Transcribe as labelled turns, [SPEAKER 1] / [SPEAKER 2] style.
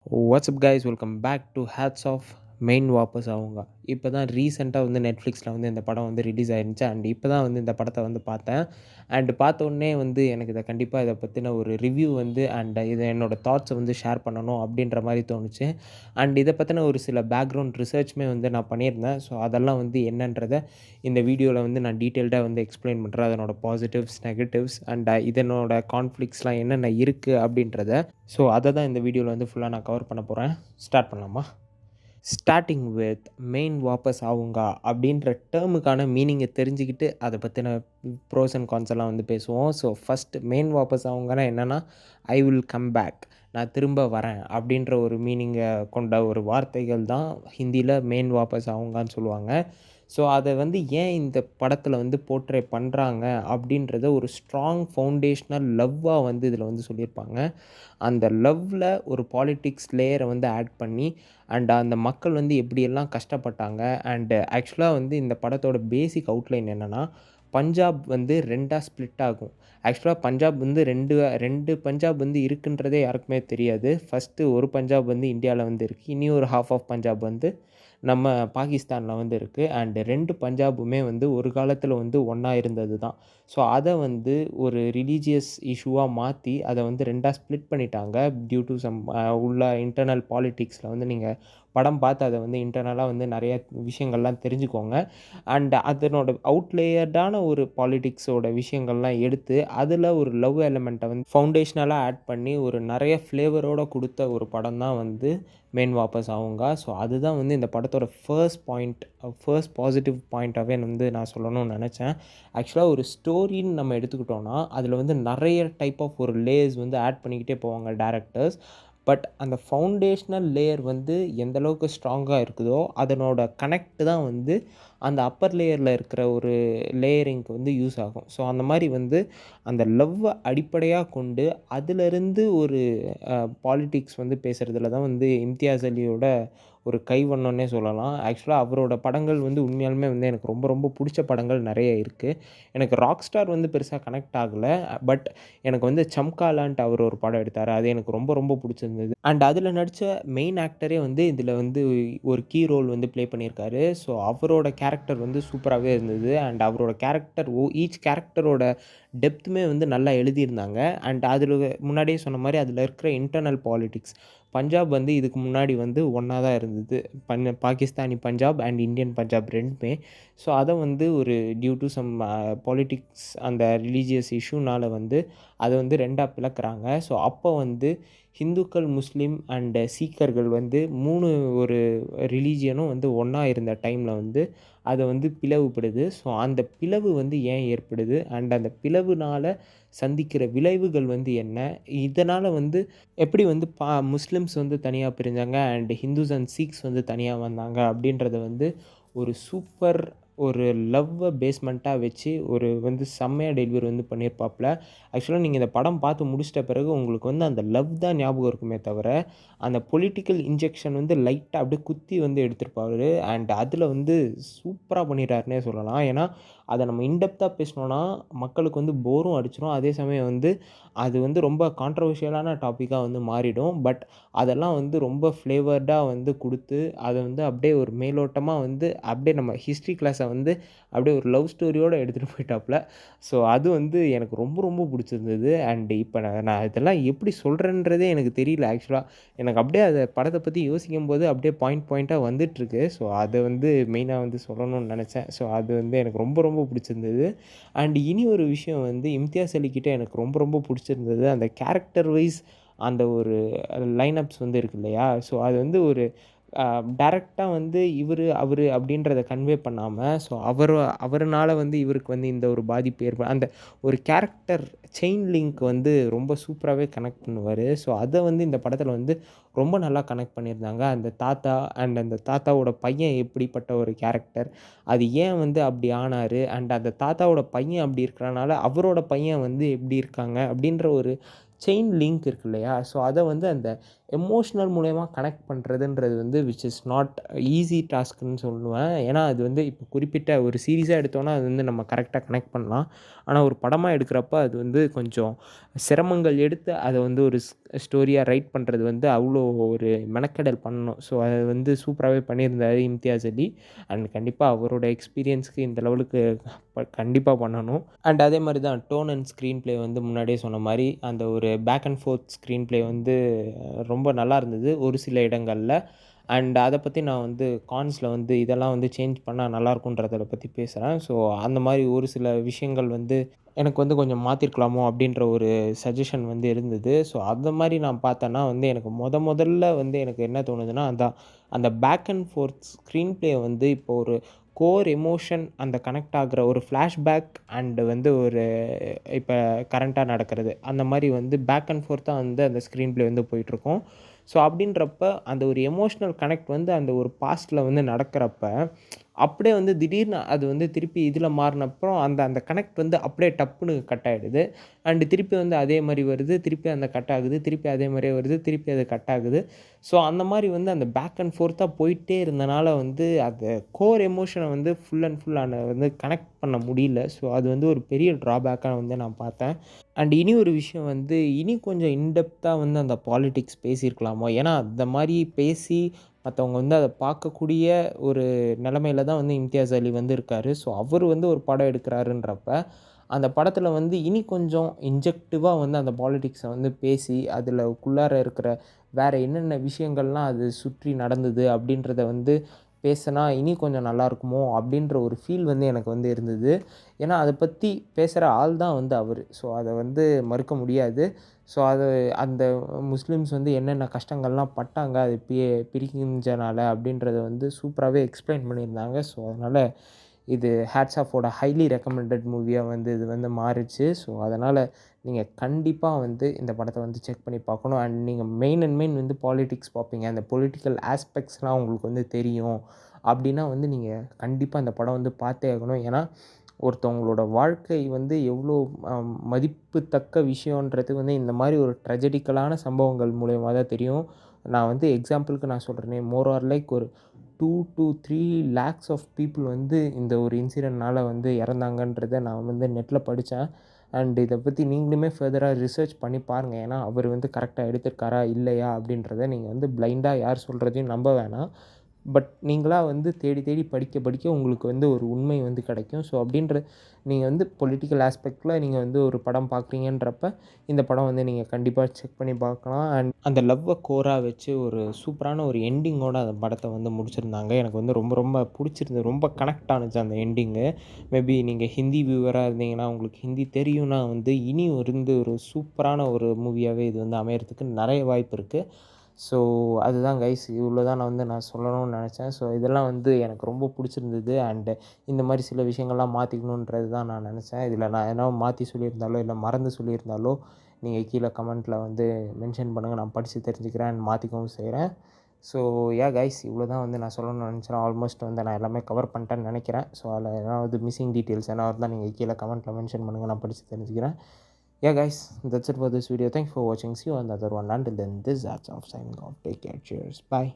[SPEAKER 1] WhatsApp guys welcome back to hats off மெயின் வாபஸ் அவங்க இப்போ தான் ரீசெண்டாக வந்து நெட்ஃப்ளிக்ஸில் வந்து இந்த படம் வந்து ரிலீஸ் ஆயிருந்துச்சு அண்ட் இப்போ தான் வந்து இந்த படத்தை வந்து பார்த்தேன் அண்ட் பார்த்த உடனே வந்து எனக்கு இதை கண்டிப்பாக இதை பற்றின ஒரு ரிவ்யூ வந்து அண்ட் இதை என்னோடய தாட்ஸை வந்து ஷேர் பண்ணணும் அப்படின்ற மாதிரி தோணுச்சு. அண்ட் இதை பற்றின ஒரு சில பேக்ரவுண்ட் ரிசர்ச்சுமே வந்து நான் பண்ணியிருந்தேன். ஸோ அதெல்லாம் வந்து என்னன்றதை இந்த வீடியோவில் வந்து நான் டீட்டெயில்டாக வந்து எக்ஸ்பிளைன் பண்ணுறேன். அதனோட பாசிட்டிவ்ஸ், நெகட்டிவ்ஸ் அண்ட் இதனோட கான்ஃப்ளிக்ஸ்லாம் என்னென்ன இருக்குது அப்படின்றத. ஸோ அதை தான் இந்த வீடியோவில் வந்து ஃபுல்லாக நான் கவர் பண்ண போகிறேன். ஸ்டார்ட் பண்ணலாமா? ஸ்டார்ட்டிங் வித் மெயின் வாபஸ் ஆவுங்கா அப்படின்ற டேர்முக்கான மீனிங்கை தெரிஞ்சுக்கிட்டு அதை பற்றின ப்ரோஸ் அண்ட் கான்ஸ் எல்லாம் வந்து பேசுவோம். ஸோ ஃபஸ்ட்டு மெயின் வாபஸ் ஆவுங்கன்னா என்னென்னா, ஐ வில் கம் பேக், நான் திரும்ப வரேன் அப்படின்ற ஒரு மீனிங்கை கொண்ட ஒரு வார்த்தைகள் தான் ஹிந்தியில் மெயின் வாபஸ் ஆவுங்கான்னு சொல்லுவாங்க. ஸோ அதை வந்து ஏன் இந்த படத்தில் வந்து போர்ட்ரே பண்ணுறாங்க அப்படின்றத ஒரு ஸ்ட்ராங் ஃபவுண்டேஷ்னல் லவ்வாக வந்து இதில் வந்து சொல்லியிருப்பாங்க. அந்த லவ்வில் ஒரு பாலிட்டிக்ஸ் லேயரை வந்து ஆட் பண்ணி அண்ட் அந்த மக்கள் வந்து எப்படியெல்லாம் கஷ்டப்பட்டாங்க. அண்டு ஆக்சுவலாக வந்து இந்த படத்தோட பேசிக் அவுட்லைன் என்னென்னா, பஞ்சாப் வந்து ரெண்டாக ஸ்ப்ளிட் ஆகும். ஆக்சுவலாக பஞ்சாப் வந்து ரெண்டு பஞ்சாப் வந்து இருக்குன்றதே யாருக்குமே தெரியாது. ஃபஸ்ட்டு ஒரு பஞ்சாப் வந்து இந்தியாவில் வந்து இருக்குது, இனி ஒரு ஹாஃப் ஆஃப் பஞ்சாப் வந்து நம்ம பாகிஸ்தானில் வந்து இருக்குது. அண்டு 2 பஞ்சாபுமே வந்து ஒரு காலத்தில் வந்து ஒன்றா இருந்தது தான். ஸோ அதை வந்து ஒரு ரிலீஜியஸ் இஷ்யூவாக மாற்றி அதை வந்து ரெண்டாக ஸ்ப்ளிட் பண்ணிட்டாங்க. டியூ டு சம் உள்ள இன்டர்னல் பாலிட்டிக்ஸில் வந்து நீங்கள் படம் பார்த்து அதை வந்து இன்டர்னலாக வந்து நிறைய விஷயங்கள்லாம் தெரிஞ்சுக்கோங்க. அண்ட் அதனோட அவுட்லேயர்டான ஒரு பாலிட்டிக்ஸோட விஷயங்கள்லாம் எடுத்து அதில் ஒரு லவ் எலிமெண்ட்டை வந்து ஃபவுண்டேஷ்னலாக ஆட் பண்ணி ஒரு நிறைய ஃப்ளேவரோடு கொடுத்த ஒரு படம் தான் வந்து மெயின் வாபஸ் ஆவுங்கா. ஸோ அதுதான் வந்து இந்த படத்தோட ஃபர்ஸ்ட் பாசிட்டிவ் பாயிண்ட்டாகவே வந்து நான் சொல்லணும்னு நினச்சேன். ஆக்சுவலாக ஒரு ஸ்டோரின்னு நம்ம எடுத்துக்கிட்டோன்னா அதில் வந்து நிறைய டைப் ஆஃப் ஒரு லேயர்ஸ் வந்து ஆட் பண்ணிக்கிட்டே போவாங்க டேரக்டர்ஸ். பட் அந்த ஃபவுண்டேஷ்னல் லேயர் வந்து எந்த அளவுக்கு ஸ்ட்ராங்காக இருக்குதோ அதனோட கனெக்ட் தான் வந்து அந்த அப்பர் லேயரில் இருக்கிற ஒரு லேயரிங்க்கு வந்து யூஸ் ஆகும். ஸோ அந்த மாதிரி வந்து அந்த லவ்வை அடிப்படையாக கொண்டு அதிலிருந்து ஒரு பாலிட்டிக்ஸ் வந்து பேசுகிறதுல தான் வந்து இம்தியாஸ் அலியோட ஒரு கைவண்ணம்னே சொல்லலாம். ஆக்சுவலாக அவரோட படங்கள் வந்து உண்மையாலுமே வந்து எனக்கு ரொம்ப ரொம்ப பிடிச்ச படங்கள் நிறைய இருக்குது. எனக்கு ராக் ஸ்டார் வந்து பெருசாக கனெக்ட் ஆகலை. பட் எனக்கு வந்து சம்காலான்ட்டு அவர் ஒரு படம் எடுத்தார், அது எனக்கு ரொம்ப ரொம்ப பிடிச்சிருந்தது. அண்ட் அதில் நடித்த மெயின் ஆக்டரே வந்து இதில் வந்து ஒரு கீ ரோல் வந்து ப்ளே பண்ணியிருக்காரு. ஸோ அவரோட கேரக்டர் வந்து சூப்பராகவே இருந்தது. அண்ட் அவரோட கேரக்டர் ஈச் கேரக்டரோட டெப்த்துமே வந்து நல்லா எழுதியிருந்தாங்க. அண்ட் அதில் முன்னாடியே சொன்ன மாதிரி அதில் இருக்கிற இன்டர்னல் பாலிட்டிக்ஸ், பஞ்சாப் வந்து இதுக்கு முன்னாடி வந்து ஒன்றா தான் இருந்தது. பாகிஸ்தானி பஞ்சாப் அண்ட் இந்தியன் பஞ்சாப் ரெண்டுமே. ஸோ அதை வந்து ஒரு டியூ டு சம் பாலிட்டிக்ஸ் அந்த ரிலீஜியஸ் இஷ்யூனால் வந்து அதை வந்து ரெண்டாக பிளக்குறாங்க. ஸோ அப்போ வந்து ஹிந்துக்கள், முஸ்லீம் அண்டு சீக்கர்கள் வந்து 3 ஒரு ரிலீஜியனும் வந்து ஒன்றா இருந்த டைமில் வந்து அதை வந்து பிளவுபடுது. ஸோ அந்த பிளவு வந்து ஏன் ஏற்படுது அண்ட் அந்த பிளவுனால் சந்திக்கிற விளைவுகள் வந்து என்ன, இதனால் வந்து எப்படி வந்து முஸ்லிம்ஸ் வந்து தனியாக பிரிஞ்சாங்க அண்ட் ஹிந்துஸ் அண்ட் சீக்ஸ் வந்து தனியாக வந்தாங்க அப்படின்றத வந்து ஒரு சூப்பர் ஒரு லவ்வை பேஸ்மெண்ட்டாக வச்சு ஒரு வந்து செம்மையாக டெலிவரி வந்து பண்ணியிருப்பாப்புல. ஆக்சுவலாக நீங்கள் இந்த படம் பார்த்து முடிச்சிட்ட பிறகு உங்களுக்கு வந்து அந்த லவ் தான் ஞாபகம் இருக்குமே தவிர அந்த பொலிட்டிக்கல் இன்ஜெக்ஷன் வந்து லைட்டாக அப்படியே குத்தி வந்து எடுத்திருப்பாரு. அண்ட் அதில் வந்து சூப்பராக பண்ணிட்டாருன்னே சொல்லலாம். ஏன்னா அதை நம்ம இன்டெப்த்தாக பேசினோன்னா மக்களுக்கு வந்து போரும் அடிச்சிடும். அதே சமயம் வந்து அது வந்து ரொம்ப கான்ட்ரவர்ஷியலான டாப்பிக்காக வந்து மாறிடும். பட் அதெல்லாம் வந்து ரொம்ப ஃப்ளேவர்டாக வந்து கொடுத்து அதை வந்து அப்படியே ஒரு மேலோட்டமாக வந்து அப்படியே நம்ம ஹிஸ்ட்ரி கிளாஸை வந்து அப்படியே ஒரு லவ் ஸ்டோரியோடு எடுத்துகிட்டு போயிட்டாப்புல. ஸோ அது வந்து எனக்கு ரொம்ப ரொம்ப பிடிச்சிருந்தது. அண்ட் இப்போ நான் இதெல்லாம் எப்படி சொல்கிறேன்றதே எனக்கு தெரியல. ஆக்சுவலாக எனக்கு அப்படியே அதை படத்தை பற்றி யோசிக்கும்போது அப்படியே பாயிண்ட்டாக வந்துட்டுருக்கு. ஸோ அதை வந்து மெயினாக வந்து சொல்லணும்னு நினச்சேன். ஸோ அது வந்து எனக்கு ரொம்ப ரொம்ப பிடிச்சிருந்தது. அண்ட் இனி ஒரு விஷயம் வந்து இம்தியாஸ் அலிக்கிட்ட எனக்கு ரொம்ப ரொம்ப பிடிச்சிருந்தது, அந்த கேரக்டர் வைஸ் அந்த ஒரு லைனப்ஸ் வந்து இருக்கு இல்லையா? ஸோ அது வந்து ஒரு டைரக்டாக வந்து அவர் அப்படின்றத கன்வே பண்ணாமல், ஸோ அவருனால வந்து இவருக்கு வந்து இந்த ஒரு பாதிப்பு அந்த ஒரு கேரக்டர் செயின் லிங்க் வந்து ரொம்ப சூப்பராகவே கனெக்ட் பண்ணுவார். ஸோ அதை வந்து இந்த படத்தில் வந்து ரொம்ப நல்லா கனெக்ட் பண்ணியிருந்தாங்க. அந்த தாத்தா அண்ட் அந்த தாத்தாவோட பையன் எப்படிப்பட்ட ஒரு கேரக்டர், அது ஏன் வந்து அப்படி ஆனார் அண்ட் அந்த தாத்தாவோட பையன் அப்படி இருக்கிறனால அவரோட பையன் வந்து எப்படி இருக்காங்க அப்படின்ற ஒரு செயின் லிங்க் இருக்கு இல்லையா? ஸோ அதை வந்து அந்த எமோஷ்னல் மூலியமா கனெக்ட் பண்ணுறதுன்றது வந்து விச் இஸ் நாட் ஈஸி டாஸ்க்குன்னு சொல்லுவேன். ஏன்னா அது வந்து இப்போ குறிப்பிட்ட ஒரு சீரிஸா எடுத்தோம்னா அது வந்து நம்ம கரெக்ட்டா கனெக்ட் பண்ணலாம். ஆனா ஒரு படமா எடுக்கிறப்ப அது வந்து கொஞ்சம் சிரமங்கள் எடுத்து அத வந்து ஒரு ஸ்டோரியா ரைட் பண்ணுறது வந்து அவ்வளோ ஒரு மெனக்கெடல் பண்ணணும். ஸோ அது வந்து சூப்பராகவே பண்ணியிருந்தாரு இம்தியாஸ் அலி. அண்ட் கண்டிப்பா அவரோட எக்ஸ்பீரியன்ஸ்க்கு இந்த லெவலுக்கு கண்டிப்பா பண்ணணும். அண்ட் அதே மாரி தான் டோன் அண்ட் ஸ்க்ரீன் ப்ளே வந்து முன்னாடியே சொன்ன மாரி அந்த ஒரு back and forth screenplay வந்து ரொம்ப நல்லா இருந்தது ஒரு சில இடங்கள்ல. அண்ட் அத பத்தி நான் வந்து கான்ஸ்ல வந்து இதெல்லாம் வந்து சேஞ்ச் பண்ணா நல்லாயிருக்குன்றத பத்தி பேசுறேன். ஸோ அந்த மாரி ஒரு சில விஷயங்கள் வந்து எனக்கு வந்து கொஞ்சம் மாத்திருக்கலாமோ அப்டின்ற ஒரு சஜஷன் வந்து இருந்தது. ஸோ அந்த மாரி நான் பார்த்தேன்னா வந்து எனக்கு முதல்ல வந்து எனக்கு என்ன தோணுதுன்னா, அதான் அந்த back and forth screenplay வந்து இப்போ ஒரு கோர் எமோஷன் அந்த கனெக்ட் ஆகுற ஒரு ஃப்ளாஷ்பேக் அண்ட் வந்து ஒரு இப்ப கரண்ட்டா நடக்கிறது. அந்த மாரி வந்து பேக் அண்ட் ஃபோர்த்தா வந்து அந்த ஸ்க்ரீன் ப்ளே வந்து போயிட்டுருக்கும். ஸோ அப்படின்றப்ப அந்த ஒரு எமோஷனல் கனெக்ட் வந்து அந்த ஒரு பாஸ்ட்ல வந்து நடக்கிறப்ப, அப்படியே வந்து திடீர்னு அது வந்து திருப்பி இதில மாறுனப்புறம் அந்த அந்த கனெக்ட் வந்து அப்படியே டப்புன்னு கட் ஆயிடுது. அண்ட் திருப்பி வந்து அதே மாரி வருது. திருப்பி அந்த கட் ஆகுது. திருப்பி அதே மாரியே வருது. திருப்பி அது கட் ஆகுது. ஸோ அந்த மாரி வந்து அந்த பேக் அண்ட் ஃபோர்த்தா போயிட்டே இருந்தனால வந்து அந்த கோர் எமோஷன வந்து ஃபுல் அண்ட் ஃபுல் வந்து கனெக்ட் பண்ண முடியல. ஸோ அது வந்து ஒரு பெரிய ட்ராபேக்கா வந்து நான் பார்த்தேன். அண்ட் இனி ஒரு விஷயம் வந்து இனி கொஞ்சம் இன்டெப்த்தா வந்து அந்த பாலிடிக்ஸ் பேசியிருக்கலாமோ! ஏன்னா அந்த மாரி பேசி மத்தவங்க வந்து அத பார்க்கக்கூடிய ஒரு நிலைமையில தான் வந்து இம்தியாஸ் அலி வந்து இருக்காரு. ஸோ அவரு வந்து ஒரு படம் எடுக்குறாருன்றப்ப, அந்த படத்தில வந்து இனி கொஞ்சம் இன்ஜெக்டிவா வந்து அந்த பாலிடிக்ஸ வந்து பேசி, அதுலக்குள்ளார இருக்கிற வேற என்னென்ன விஷயங்கள்லாம் அது சுற்றி நடந்தது அப்டின்றத வந்து பேசுனா இனி கொஞ்சம் நல்லாருக்குமோ! அப்டின்ற ஒரு ஃபீல் வந்து எனக்கு வந்து இருந்தது. ஏன்னா அத பத்தி பேசுற ஆள் தான் வந்து அவரு. ஸோ அத வந்து மறுக்க முடியாது. ஸோ அது அந்த முஸ்லிம்ஸ் வந்து என்னென்ன கஷ்டங்கள்லாம் பட்டாங்க அது பிரிஞ்சனால அப்டின்றத வந்து சூப்பராவே எக்ஸ்ப்ளைன் பண்ணியிருந்தாங்க. ஸோ அதனால இது ஹேட்ஸ் ஆஃப்போட ஹைலி ரெக்கமெண்டட் மூவியா வந்து இது வந்து மாறுச்சு. ஸோ அதனால நீங்க கண்டிப்பா வந்து இந்த படத்த வந்து செக் பண்ணி பார்க்கணும். அண்ட் நீங்க மெயின் அண்ட் மெயின் வந்து பாலிடிக்ஸ் பார்ப்பீங்க. அந்த பொலிட்டிக்கல் ஆஸ்பெக்ட்ஸ்லாம் உங்களுக்கு வந்து தெரியும். அப்டின்னா வந்து நீங்க கண்டிப்பா இந்த படம் வந்து பார்த்தே ஆகணும். ஏன்னா, ஒருத்தவங்களோட வாழ்க்கை வந்து எவ்ளோ அ மதிப்புத்தக்க விஷயம்ன்றது வந்து இந்த மாரி ஒரு ட்ராஜடிக்கலான சம்பவங்கள் மூலியமா தான் தெரியும். நான் வந்து எக்ஸாம்பிளுக்கு நான் சொல்றேனே, மோர் ஆர் லைக் ஒரு 2-3 லேக்ஸ் ஆஃப் பீப்பிள் வந்து இந்த ஒரு இன்சிடென்ட்னால வந்து இறந்தாங்கன்றத நான் வந்து நெட்ல படிச்சேன். அண்ட் இத பத்தி நீங்களுமே ஃபர்தரா ரிசர்ச் பண்ணி பாருங்க. ஏன்னா, அவரு வந்து கரெக்ட்டா எடுத்திருக்காரா? இல்லையா? அப்டின்றத நீங்க வந்து பிளைண்டா யார் சொல்றதையும் நம்ப வேணாம். பட் நீங்களா வந்து தேடி தேடி படிக்க படிக்க உங்களுக்கு வந்து ஒரு உண்மை வந்து கிடைக்கும். ஸோ அப்டின்ற நீங்க வந்து பொலிட்டிக்கல் ஆஸ்பெக்ட்ல நீங்க வந்து ஒரு படம் பார்க்குறீங்கன்றப்ப, இந்த படம் வந்து நீங்க கண்டிப்பா செக் பண்ணி பார்க்கலாம். அண்ட் அந்த லவ்வ கோரா வச்சு ஒரு சூப்பரான ஒரு எண்டிங்கோட அந்த படத்த வந்து முடிச்சிருந்தாங்க. எனக்கு வந்து ரொம்ப ரொம்ப புடிச்சிருந்தது. ரொம்ப கனெக்ட் ஆனுச்சு அந்த எண்டிங்கு. மேபி நீங்க ஹிந்தி வியூவரா இருந்தீங்கன்னா, உங்களுக்கு ஹிந்தி தெரியும்னா வந்து இனி வந்து ஒரு சூப்பரான ஒரு மூவியாவே இது வந்து அமையறதுக்கு நெறைய வாய்ப்பு இருக்கு. ஸோ அதுதான் கைஸ். இவ்வளோ தான் நான் சொல்லணும்னு நெனச்சேன். ஸோ இதெல்லாம் வந்து எனக்கு ரொம்ப புடிச்சிருந்தது. அண்டு இந்த மாரி சில விஷயங்கள்லாம் மாத்திக்கணுன்றது தான் நான் நெனச்சேன். இதில நான் எதனா மாத்தி சொல்லியிருந்தாலோ, இல்ல மறந்து சொல்லியிருந்தாலோ, நீங்க கீழ கமெண்ட்ல வந்து மென்ஷன் பண்ணுங்க. நான் படிச்சு தெரிஞ்சுக்கிறேன் அண்ட் மாத்திக்கவும் செய்றேன். ஸோ கைஸ் இவ்வளோ தான் வந்து நான் சொல்லணும்னு நெனச்சேன். ஆல்மோஸ்ட் வந்து நான் எல்லாமே கவர் பண்ணிட்டேன்னு நெனைக்கிறேன். ஸோ அதில ஏதாவது மிஸ்ஸிங் டீட்டெயில்ஸ் எதனா இருந்தா நீங்க கீழ கமெண்ட்ல மென்ஷன் பண்ணுங்க. நான் படிச்சு தெரிஞ்சுக்கிறேன். Guys, that's it for this video. Thanks for watching. See you on the other one. Until then, this is Arts of signing off. Take care. Cheers. Bye.